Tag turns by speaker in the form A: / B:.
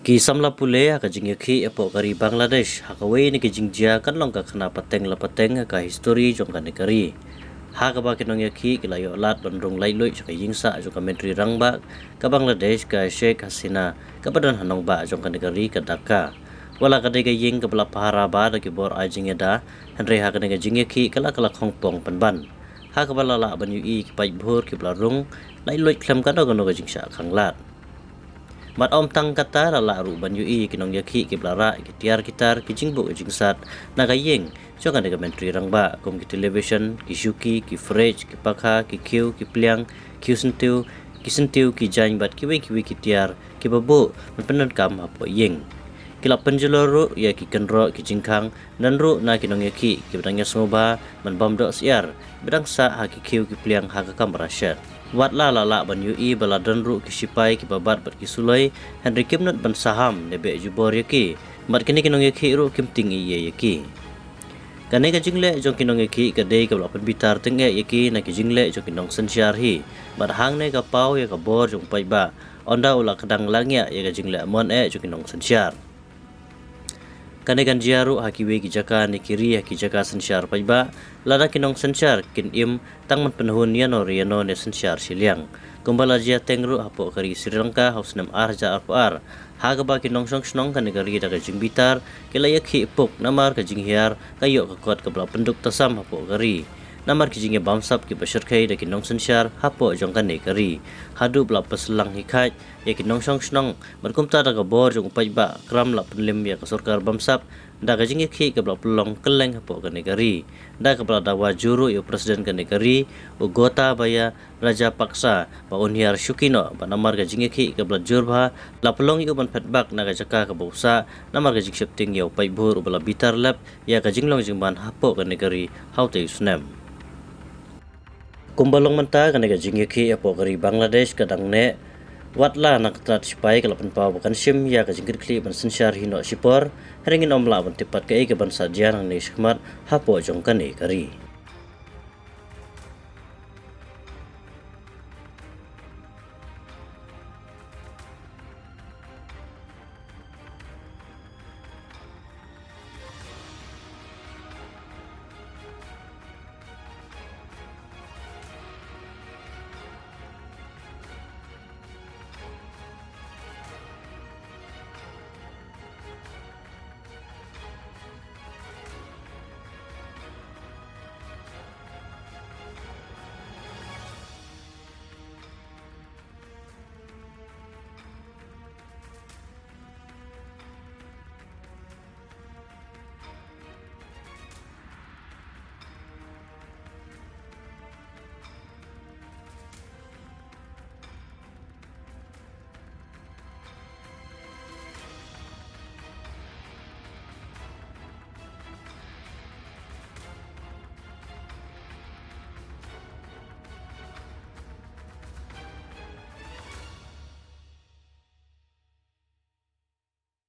A: Samla pule haka jingyaki epo kari Bangladesh hakawe ni jingjia kan long ka khana pateng la pateng ka history jong ka negari. Haka ba kinong yaki kilayo lat bandrung lailoi ka yingsa jong ka menteri rangba ka Bangladesh ka Sheikh Hasina ka badan hanong ba jong ka negari ka Dhaka. Wala ka dega ying ka bala pahara ba da ki bor ajing da Henry haka nega jingyaki kala kala Hong Kong panban. Haka bala la ban ui ki pai bhur ki bala rung lailoi klam ka no ka jingsa khanglat. Mat om tang kata la ru ban yui kinong yaki ki blara ki tiar kitar ki jingbu jingsat naga yeng jongan de menteri rangba kom ki television ki shuki ki fridge ki pakha ki kiu ki pliang ki sentiu ki jang bat ki wi ki tiar ki babu penan kam apo yeng kila penjeloru ya ki kenro ki jingkang dan ru na kinong yaki ki bedangnya soba man bam do siar bedang sa ha ki kiu ki pliang ha ka kam rasyat wat la ban yui bala danru ki sipai ki babat bat ki sulai Henry kimnat ban saham nebe jubor yaki mat kini kinong yaki ru kim ting iye yaki kane ka jingle jong kinong yaki ka dei ka lapan bitar tenge yaki na ki jingle jong kinong sensyar hi mat hang ne ka pau ya ka bor jong pai ba onda ula kadang langya ya ka jingle mon jong kinong sensyar kane kan jiaru hakiwe ki jaka ni kiri haki jaka sensyar paiba lada kinong sensyar kin im tang man penhun yano ne sensyar siliang kumbala jia tengru hapo kari Sri Lanka haus nam arja ar haga ba kinong snong kan negari daga jingbitar kila yakhi ipuk namar ka jinghiar kayo ka kot ka bla penduk tasam hapo kari namar ki jingge bamsap ki basharkai da kinong sensyar hapo jong kan negari hadu bla paslang hikai ya kinong snong berkumta daga bor jong paiba kram la penlim ya ka sarkar bamsap daga jingge khi ka bla pelong keleng hapo ka negari daga bla dawa juru ya presiden ka negari ugota baya raja paksa ba unhiar shukino ba namar ka jingge khi ka bla jurba la pelong yu ban phatbak naga jaka ka bausa namar ka jing septing ya paibur bla bitar lap ya ka jinglong jingban hapo ka negari haute usnem kumbalong menta kan ga jingyaki apo kari Bangladesh kadang ne watla nak tat sipai kalapan pau bukan sim ya ka jingkir kli ban sensyar hino sipor haringin omla ban tipat ka ban sajian ang ne sikmat hapo jong kan kari